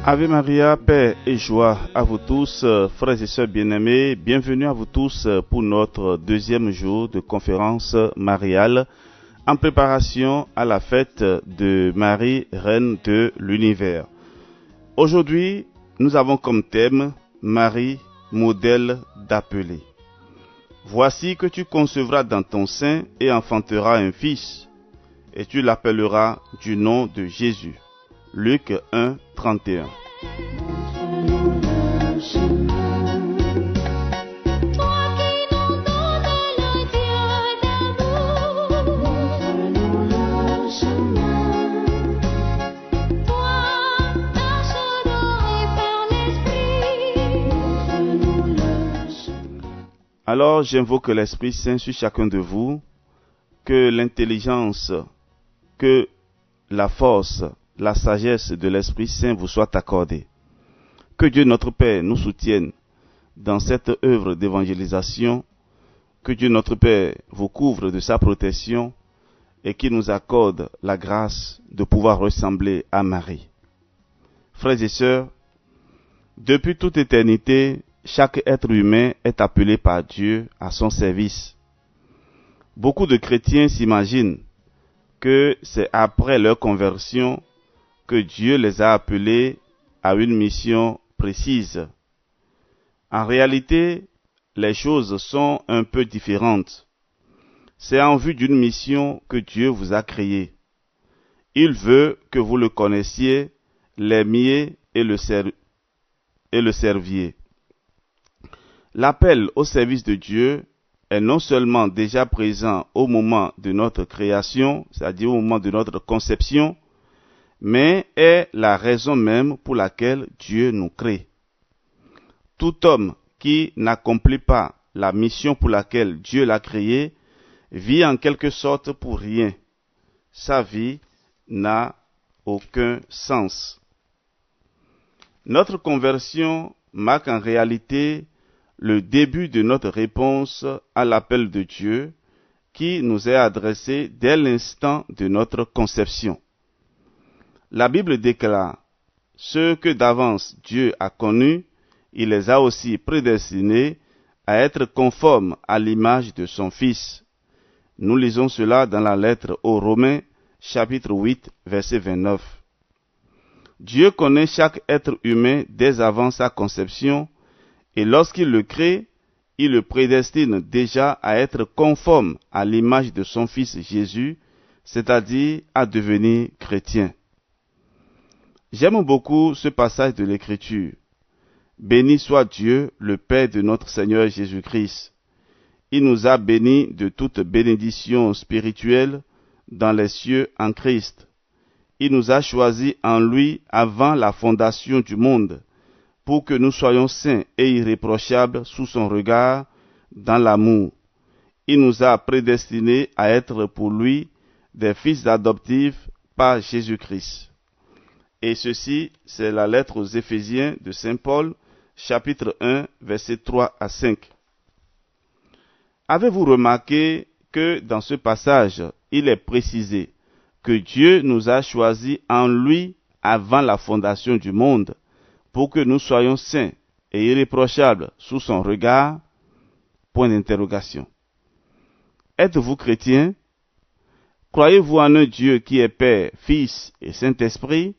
Ave Maria, paix et joie à vous tous, frères et sœurs bien-aimés. Bienvenue à vous tous pour notre deuxième jour de conférence mariale en préparation à la fête de Marie, Reine de l'Univers. Aujourd'hui, nous avons comme thème Marie, modèle d'appelé. Voici que tu concevras dans ton sein et enfanteras un fils, et tu l'appelleras du nom de Jésus. Luc 1, 31. Alors j'invoque l'Esprit Saint sur chacun de vous, que l'intelligence, que la force, la sagesse de l'Esprit Saint vous soit accordée. Que Dieu notre Père nous soutienne dans cette œuvre d'évangélisation, que Dieu notre Père vous couvre de sa protection et qu'il nous accorde la grâce de pouvoir ressembler à Marie. Frères et sœurs, depuis toute éternité, chaque être humain est appelé par Dieu à son service. Beaucoup de chrétiens s'imaginent que c'est après leur conversion que Dieu les a appelés à une mission précise. En réalité, les choses sont un peu différentes. C'est en vue d'une mission que Dieu vous a créé. Il veut que vous le connaissiez, l'aimiez et le serviez. L'appel au service de Dieu est non seulement déjà présent au moment de notre création, c'est-à-dire au moment de notre conception, mais est la raison même pour laquelle Dieu nous crée. Tout homme qui n'accomplit pas la mission pour laquelle Dieu l'a créé vit en quelque sorte pour rien. Sa vie n'a aucun sens. Notre conversion marque en réalité le début de notre réponse à l'appel de Dieu qui nous est adressé dès l'instant de notre conception. La Bible déclare « Ceux que d'avance Dieu a connus, il les a aussi prédestinés à être conformes à l'image de son Fils. » Nous lisons cela dans la lettre aux Romains, chapitre 8, verset 29. Dieu connaît chaque être humain dès avant sa conception, et lorsqu'il le crée, il le prédestine déjà à être conforme à l'image de son Fils Jésus, c'est-à-dire à devenir chrétien. J'aime beaucoup ce passage de l'Écriture. Béni soit Dieu, le Père de notre Seigneur Jésus-Christ. Il nous a bénis de toute bénédiction spirituelle dans les cieux en Christ. Il nous a choisis en lui avant la fondation du monde, pour que nous soyons saints et irréprochables sous son regard dans l'amour. Il nous a prédestinés à être pour lui des fils adoptifs par Jésus-Christ. Et ceci, c'est la lettre aux Éphésiens de Saint Paul, chapitre 1, versets 3 à 5. Avez-vous remarqué que dans ce passage, il est précisé que Dieu nous a choisis en lui avant la fondation du monde, pour que nous soyons saints et irréprochables sous son regard? Point d'interrogation. Êtes-vous chrétien? Croyez-vous en un Dieu qui est Père, Fils et Saint-Esprit?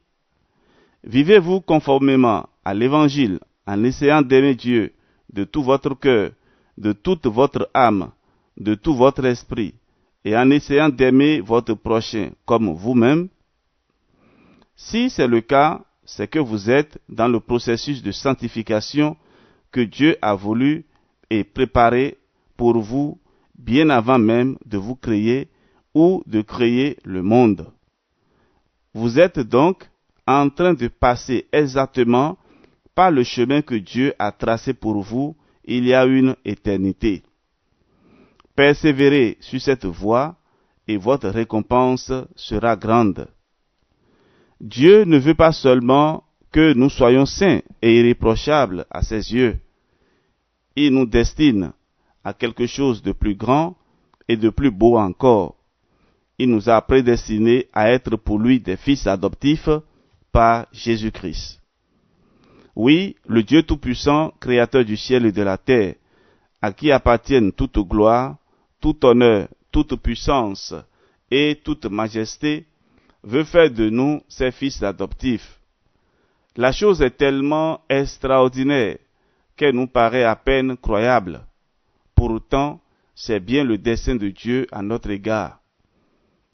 Vivez-vous conformément à l'Évangile en essayant d'aimer Dieu de tout votre cœur, de toute votre âme, de tout votre esprit, et en essayant d'aimer votre prochain comme vous-même? Si c'est le cas, c'est que vous êtes dans le processus de sanctification que Dieu a voulu et préparé pour vous bien avant même de vous créer ou de créer le monde. Vous êtes donc en train de passer exactement par le chemin que Dieu a tracé pour vous il y a une éternité. Persévérez sur cette voie et votre récompense sera grande. Dieu ne veut pas seulement que nous soyons saints et irréprochables à ses yeux. Il nous destine à quelque chose de plus grand et de plus beau encore. Il nous a prédestinés à être pour lui des fils adoptifs par Jésus-Christ. Oui, le Dieu Tout-Puissant, Créateur du ciel et de la terre, à qui appartiennent toute gloire, tout honneur, toute puissance et toute majesté, veut faire de nous ses fils adoptifs. La chose est tellement extraordinaire qu'elle nous paraît à peine croyable. Pour autant, c'est bien le dessein de Dieu à notre égard.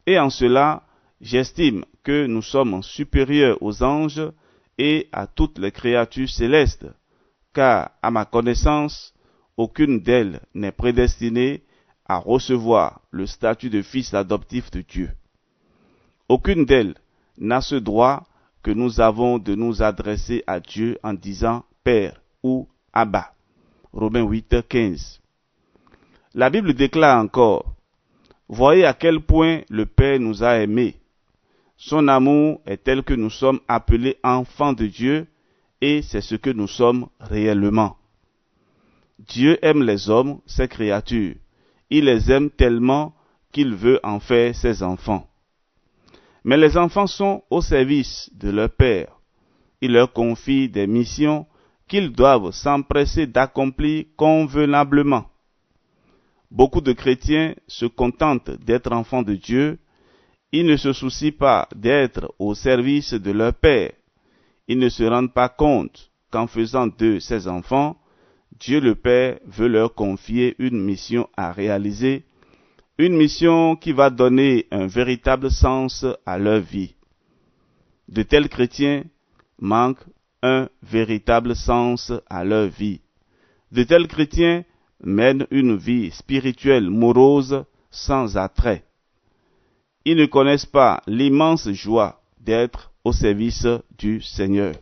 Et en cela, j'estime que nous sommes supérieurs aux anges et à toutes les créatures célestes, car, à ma connaissance, aucune d'elles n'est prédestinée à recevoir le statut de fils adoptif de Dieu. Aucune d'elles n'a ce droit que nous avons de nous adresser à Dieu en disant Père ou Abba. Romains 8, 15. La Bible déclare encore, voyez à quel point le Père nous a aimés. Son amour est tel que nous sommes appelés enfants de Dieu et c'est ce que nous sommes réellement. Dieu aime les hommes, ses créatures. Il les aime tellement qu'il veut en faire ses enfants. Mais les enfants sont au service de leur Père. Il leur confie des missions qu'ils doivent s'empresser d'accomplir convenablement. Beaucoup de chrétiens se contentent d'être enfants de Dieu. Ils ne se soucient pas d'être au service de leur Père. Ils ne se rendent pas compte qu'en faisant d'eux ses enfants, Dieu le Père veut leur confier une mission à réaliser, une mission qui va donner un véritable sens à leur vie. De tels chrétiens manquent un véritable sens à leur vie. De tels chrétiens mènent une vie spirituelle morose sans attrait. Ils ne connaissent pas l'immense joie d'être au service du Seigneur.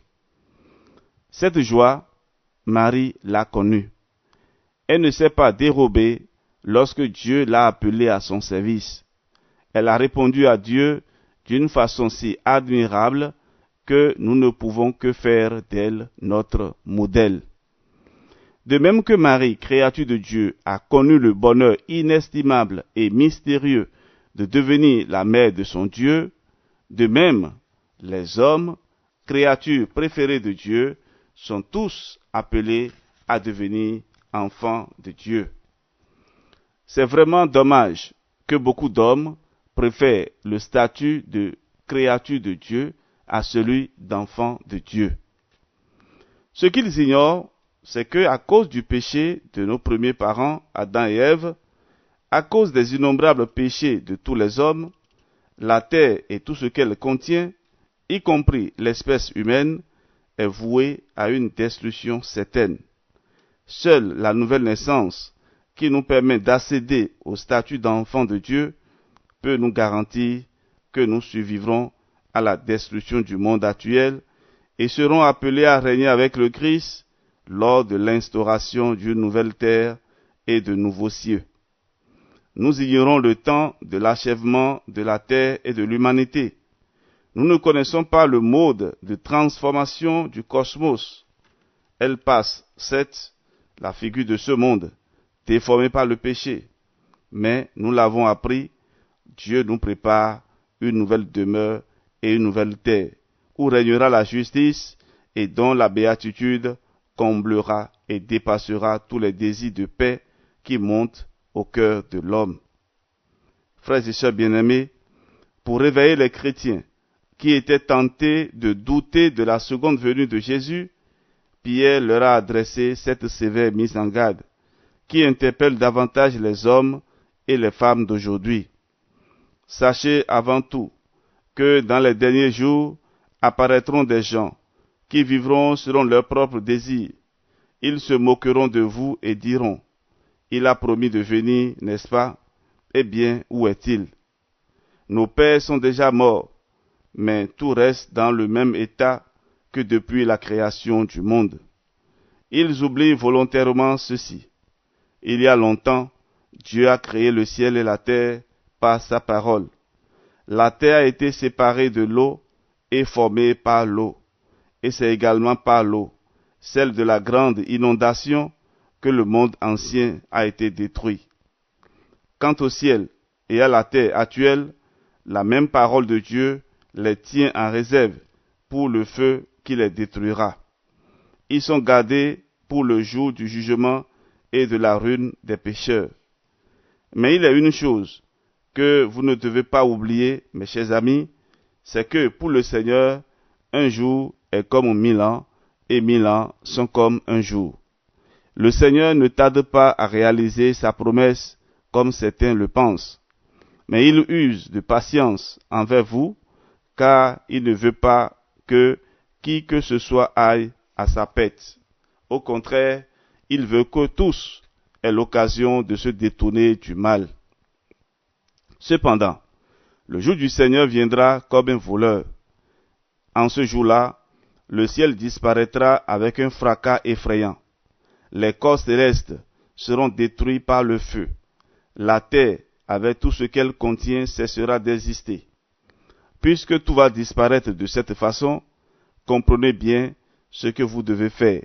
Cette joie, Marie l'a connue. Elle ne s'est pas dérobée lorsque Dieu l'a appelée à son service. Elle a répondu à Dieu d'une façon si admirable que nous ne pouvons que faire d'elle notre modèle. De même que Marie, créature de Dieu, a connu le bonheur inestimable et mystérieux de devenir la mère de son Dieu, de même, les hommes, créatures préférées de Dieu, sont tous appelés à devenir enfants de Dieu. C'est vraiment dommage que beaucoup d'hommes préfèrent le statut de créature de Dieu à celui d'enfant de Dieu. Ce qu'ils ignorent, c'est que à cause du péché de nos premiers parents, Adam et Ève, à cause des innombrables péchés de tous les hommes, la terre et tout ce qu'elle contient, y compris l'espèce humaine, est vouée à une destruction certaine. Seule la nouvelle naissance, qui nous permet d'accéder au statut d'enfant de Dieu, peut nous garantir que nous survivrons à la destruction du monde actuel et serons appelés à régner avec le Christ lors de l'instauration d'une nouvelle terre et de nouveaux cieux. Nous ignorons le temps de l'achèvement de la terre et de l'humanité. Nous ne connaissons pas le mode de transformation du cosmos. Elle passe, certes, la figure de ce monde, déformée par le péché. Mais nous l'avons appris, Dieu nous prépare une nouvelle demeure et une nouvelle terre, où régnera la justice et dont la béatitude comblera et dépassera tous les désirs de paix qui montent au cœur de l'homme. Frères et sœurs bien-aimés, pour réveiller les chrétiens qui étaient tentés de douter de la seconde venue de Jésus, Pierre leur a adressé cette sévère mise en garde, qui interpelle davantage les hommes et les femmes d'aujourd'hui. Sachez avant tout que dans les derniers jours apparaîtront des gens qui vivront selon leurs propres désirs. Ils se moqueront de vous et diront, « Il a promis de venir, n'est-ce pas? Eh bien, où est-il? Nos pères sont déjà morts, mais tout reste dans le même état que depuis la création du monde. » Ils oublient volontairement ceci. Il y a longtemps, Dieu a créé le ciel et la terre par sa parole. La terre a été séparée de l'eau et formée par l'eau. Et c'est également par l'eau, celle de la grande inondation, que le monde ancien a été détruit. Quant au ciel et à la terre actuelle, la même parole de Dieu les tient en réserve pour le feu qui les détruira. Ils sont gardés pour le jour du jugement et de la ruine des pécheurs. Mais il y a une chose que vous ne devez pas oublier, mes chers amis, c'est que pour le Seigneur, un jour est comme 1000 ans, et 1000 ans sont comme un jour. Le Seigneur ne tarde pas à réaliser sa promesse comme certains le pensent, mais il use de patience envers vous, car il ne veut pas que qui que ce soit aille à sa pète. Au contraire, il veut que tous aient l'occasion de se détourner du mal. Cependant, le jour du Seigneur viendra comme un voleur. En ce jour-là, le ciel disparaîtra avec un fracas effrayant. Les corps célestes seront détruits par le feu. La terre, avec tout ce qu'elle contient, cessera d'exister. Puisque tout va disparaître de cette façon, comprenez bien ce que vous devez faire.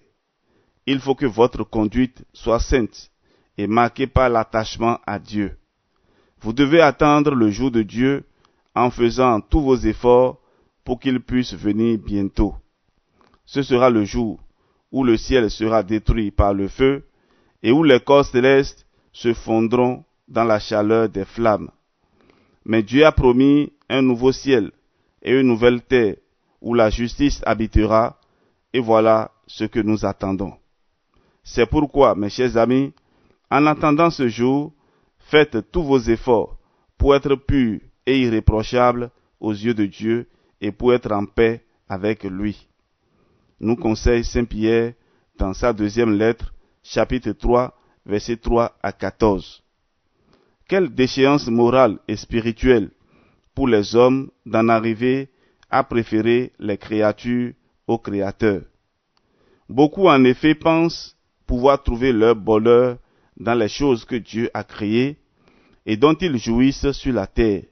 Il faut que votre conduite soit sainte et marquée par l'attachement à Dieu. Vous devez attendre le jour de Dieu en faisant tous vos efforts pour qu'il puisse venir bientôt. Ce sera le jour où le ciel sera détruit par le feu et où les corps célestes se fondront dans la chaleur des flammes. Mais Dieu a promis un nouveau ciel et une nouvelle terre où la justice habitera, et voilà ce que nous attendons. C'est pourquoi, mes chers amis, en attendant ce jour, faites tous vos efforts pour être purs et irréprochables aux yeux de Dieu et pour être en paix avec lui. Nous conseille Saint Pierre dans sa deuxième lettre, chapitre 3, versets 3 à 14. Quelle déchéance morale et spirituelle pour les hommes d'en arriver à préférer les créatures au Créateur. Beaucoup en effet pensent pouvoir trouver leur bonheur dans les choses que Dieu a créées et dont ils jouissent sur la terre.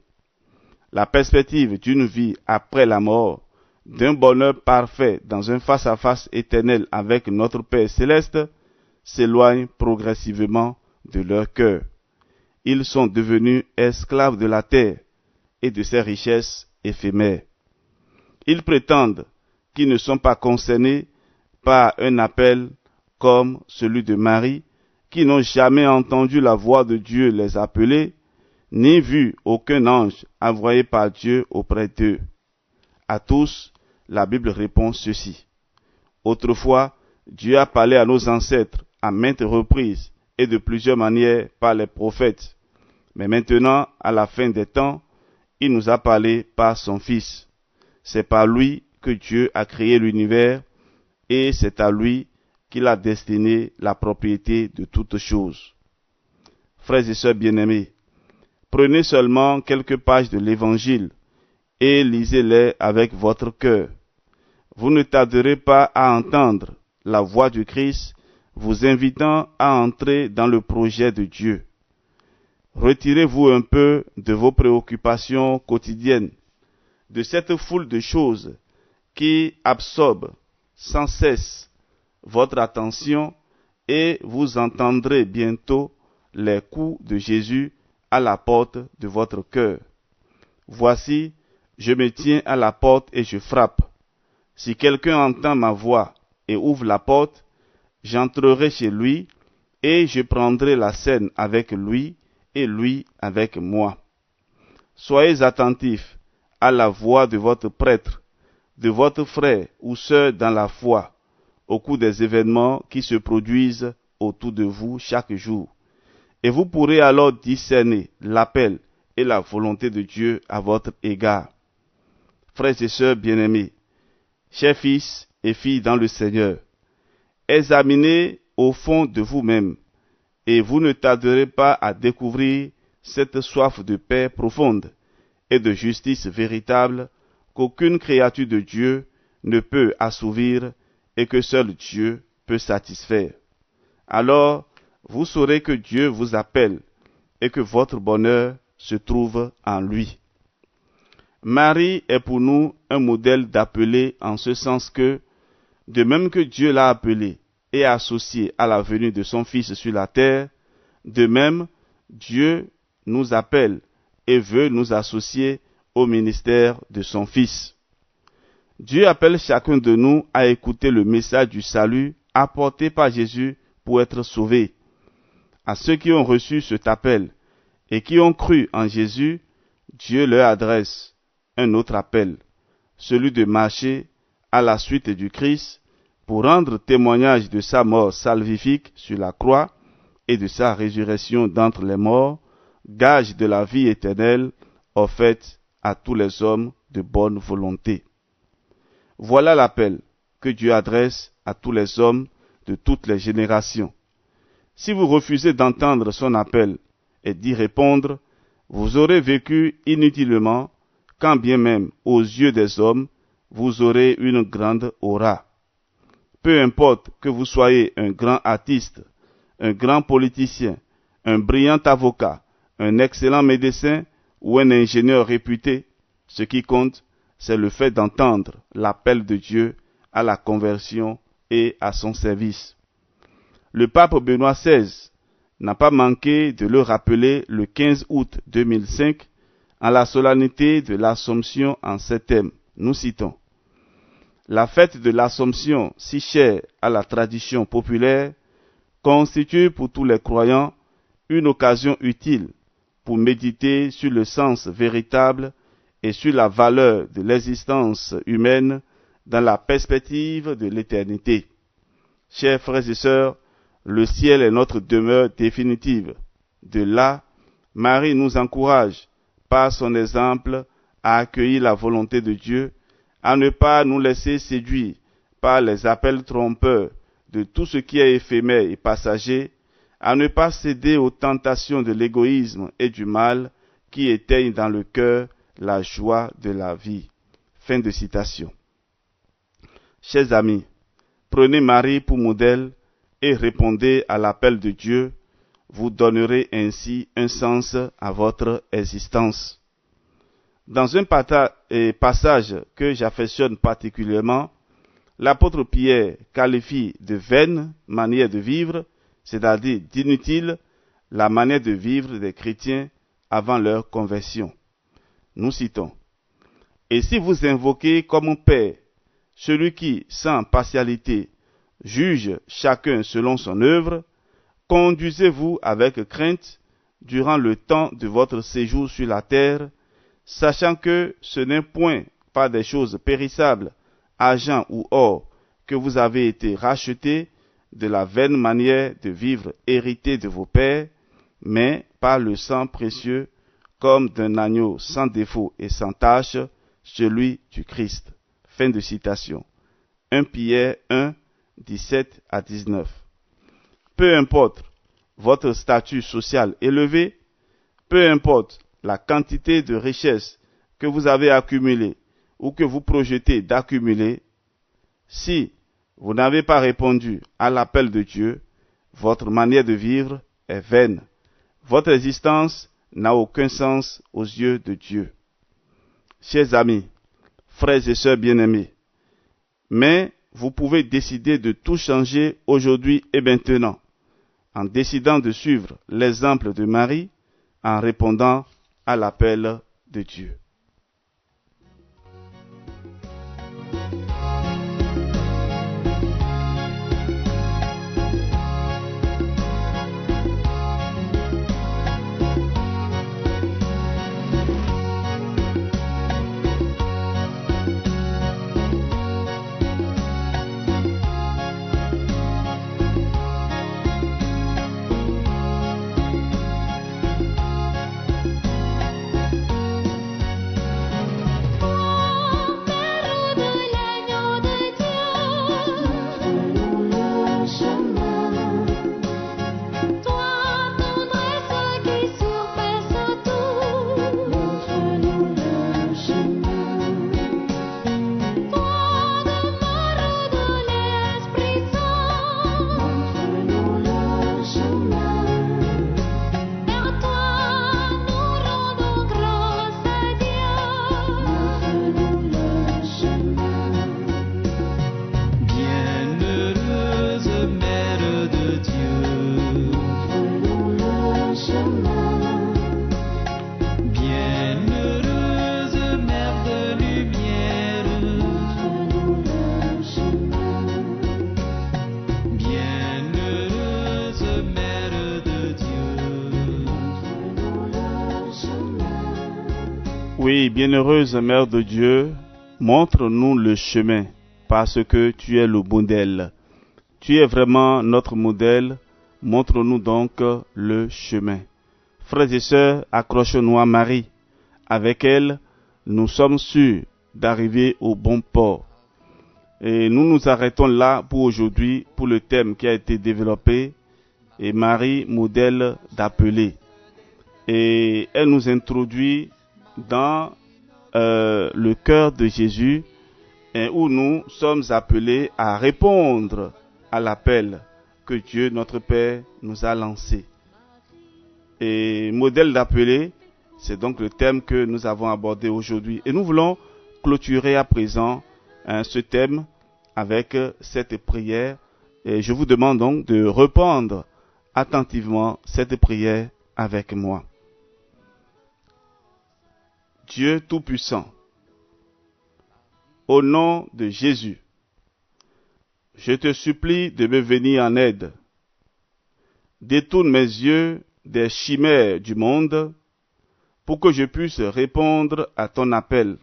La perspective d'une vie après la mort, d'un bonheur parfait dans un face-à-face éternel avec notre Père céleste, s'éloigne progressivement de leur cœur. Ils sont devenus esclaves de la terre et de ses richesses éphémères. Ils prétendent qu'ils ne sont pas concernés par un appel comme celui de Marie, qui n'ont jamais entendu la voix de Dieu les appeler, ni vu aucun ange envoyé par Dieu auprès d'eux. À tous, la Bible répond ceci. Autrefois, Dieu a parlé à nos ancêtres à maintes reprises et de plusieurs manières par les prophètes. Mais maintenant, à la fin des temps, il nous a parlé par son Fils. C'est par lui que Dieu a créé l'univers et c'est à lui qu'il a destiné la propriété de toutes choses. Frères et sœurs bien-aimés, prenez seulement quelques pages de l'Évangile et lisez-les avec votre cœur. Vous ne tarderez pas à entendre la voix du Christ vous invitant à entrer dans le projet de Dieu. Retirez-vous un peu de vos préoccupations quotidiennes, de cette foule de choses qui absorbent sans cesse votre attention et vous entendrez bientôt les coups de Jésus à la porte de votre cœur. Voici, je me tiens à la porte et je frappe. Si quelqu'un entend ma voix et ouvre la porte, j'entrerai chez lui et je prendrai la scène avec lui et lui avec moi. Soyez attentifs à la voix de votre prêtre, de votre frère ou sœur dans la foi, au cours des événements qui se produisent autour de vous chaque jour. Et vous pourrez alors discerner l'appel et la volonté de Dieu à votre égard. Frères et sœurs bien-aimés, chers fils et filles dans le Seigneur, examinez au fond de vous-même, et vous ne tarderez pas à découvrir cette soif de paix profonde et de justice véritable qu'aucune créature de Dieu ne peut assouvir et que seul Dieu peut satisfaire. Alors, vous saurez que Dieu vous appelle et que votre bonheur se trouve en lui. Marie est pour nous un modèle d'appelé en ce sens que, de même que Dieu l'a appelé et associé à la venue de son Fils sur la terre, de même, Dieu nous appelle et veut nous associer au ministère de son Fils. Dieu appelle chacun de nous à écouter le message du salut apporté par Jésus pour être sauvés. À ceux qui ont reçu cet appel et qui ont cru en Jésus, Dieu leur adresse un autre appel, celui de marcher à la suite du Christ pour rendre témoignage de sa mort salvifique sur la croix et de sa résurrection d'entre les morts, gage de la vie éternelle offerte à tous les hommes de bonne volonté. Voilà l'appel que Dieu adresse à tous les hommes de toutes les générations. Si vous refusez d'entendre son appel et d'y répondre, vous aurez vécu inutilement, quand bien même aux yeux des hommes, vous aurez une grande aura. Peu importe que vous soyez un grand artiste, un grand politicien, un brillant avocat, un excellent médecin ou un ingénieur réputé, ce qui compte, c'est le fait d'entendre l'appel de Dieu à la conversion et à son service. Le pape Benoît XVI n'a pas manqué de le rappeler le 15 août 2005 à la solennité de l'Assomption en ces thèmes. Nous citons: la fête de l'Assomption, si chère à la tradition populaire, constitue pour tous les croyants une occasion utile pour méditer sur le sens véritable et sur la valeur de l'existence humaine dans la perspective de l'éternité. Chers frères et sœurs, le ciel est notre demeure définitive. De là, Marie nous encourage, par son exemple, à accueillir la volonté de Dieu, à ne pas nous laisser séduire par les appels trompeurs de tout ce qui est éphémère et passager, à ne pas céder aux tentations de l'égoïsme et du mal qui éteignent dans le cœur la joie de la vie. Fin de citation. Chers amis, prenez Marie pour modèle et répondez à l'appel de Dieu. Vous donnerez ainsi un sens à votre existence. Dans un passage que j'affectionne particulièrement, l'apôtre Pierre qualifie de vaine manière de vivre, c'est-à-dire d'inutile, la manière de vivre des chrétiens avant leur conversion. Nous citons: et si vous invoquez comme Père celui qui, sans partialité, juge chacun selon son œuvre, conduisez-vous avec crainte durant le temps de votre séjour sur la terre, sachant que ce n'est point par des choses périssables, argent ou or, que vous avez été rachetés de la vaine manière de vivre héritée de vos pères, mais par le sang précieux, comme d'un agneau sans défaut et sans tache, celui du Christ. Fin de citation. 1 Pierre 1, 17 à 19. Peu importe votre statut social élevé, peu importe la quantité de richesses que vous avez accumulées ou que vous projetez d'accumuler, si vous n'avez pas répondu à l'appel de Dieu, votre manière de vivre est vaine. Votre existence n'a aucun sens aux yeux de Dieu. Chers amis, frères et sœurs bien-aimés, mais vous pouvez décider de tout changer aujourd'hui et maintenant, en décidant de suivre l'exemple de Marie, en répondant à l'appel de Dieu. Oui, bienheureuse Mère de Dieu, montre-nous le chemin, parce que tu es le modèle. Tu es vraiment notre modèle, montre-nous donc le chemin. Frères et sœurs, accrochons-nous à Marie. Avec elle, nous sommes sûrs d'arriver au bon port. Et nous nous arrêtons là pour aujourd'hui, pour le thème qui a été développé, et Marie, modèle d'appeler. Et elle nous introduit dans le cœur de Jésus, où nous sommes appelés à répondre à l'appel que Dieu, notre Père, nous a lancé. Et modèle d'appeler, c'est donc le thème que nous avons abordé aujourd'hui. Et nous voulons clôturer à présent ce thème avec cette prière. Et je vous demande donc de répondre attentivement cette prière avec moi. Dieu Tout-Puissant, au nom de Jésus, je te supplie de me venir en aide. Détourne mes yeux des chimères du monde pour que je puisse répondre à ton appel.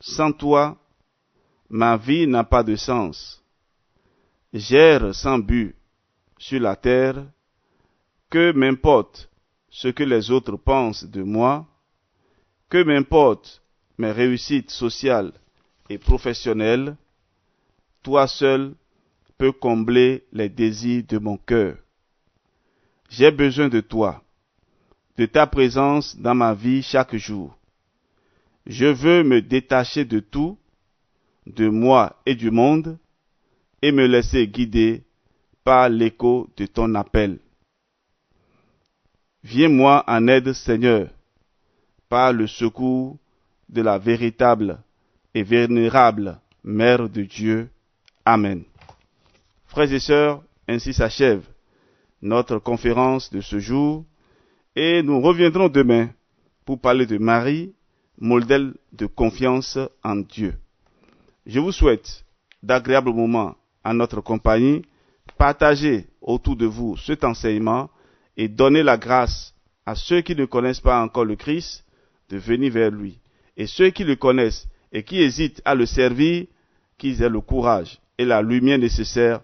Sans toi, ma vie n'a pas de sens. J'erre sans but sur la terre. Que m'importe ce que les autres pensent de moi, que m'importe mes réussites sociales et professionnelles, toi seul peux combler les désirs de mon cœur. J'ai besoin de toi, de ta présence dans ma vie chaque jour. Je veux me détacher de tout, de moi et du monde, et me laisser guider par l'écho de ton appel. Viens-moi en aide, Seigneur, par le secours de la véritable et vénérable Mère de Dieu. Amen. Frères et sœurs, ainsi s'achève notre conférence de ce jour, et nous reviendrons demain pour parler de Marie, modèle de confiance en Dieu. Je vous souhaite d'agréables moments en notre compagnie. Partagez autour de vous cet enseignement et donnez la grâce à ceux qui ne connaissent pas encore le Christ de venir vers lui. Et ceux qui le connaissent et qui hésitent à le servir, qu'ils aient le courage et la lumière nécessaire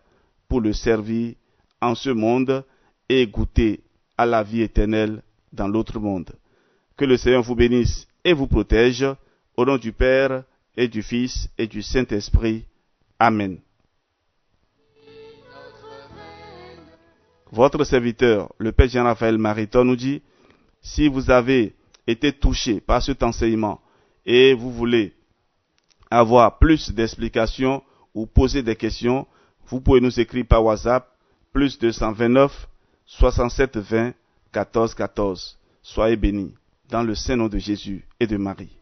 pour le servir en ce monde et goûter à la vie éternelle dans l'autre monde. Que le Seigneur vous bénisse et vous protège, au nom du Père et du Fils et du Saint-Esprit. Amen. Votre serviteur, le Père Jean-Raphaël Mariton, nous dit, si vous avez été touché par cet enseignement et vous voulez avoir plus d'explications ou poser des questions, vous pouvez nous écrire par WhatsApp, plus 229 67 20 14 14. Soyez bénis, dans le Saint-Nom de Jésus et de Marie.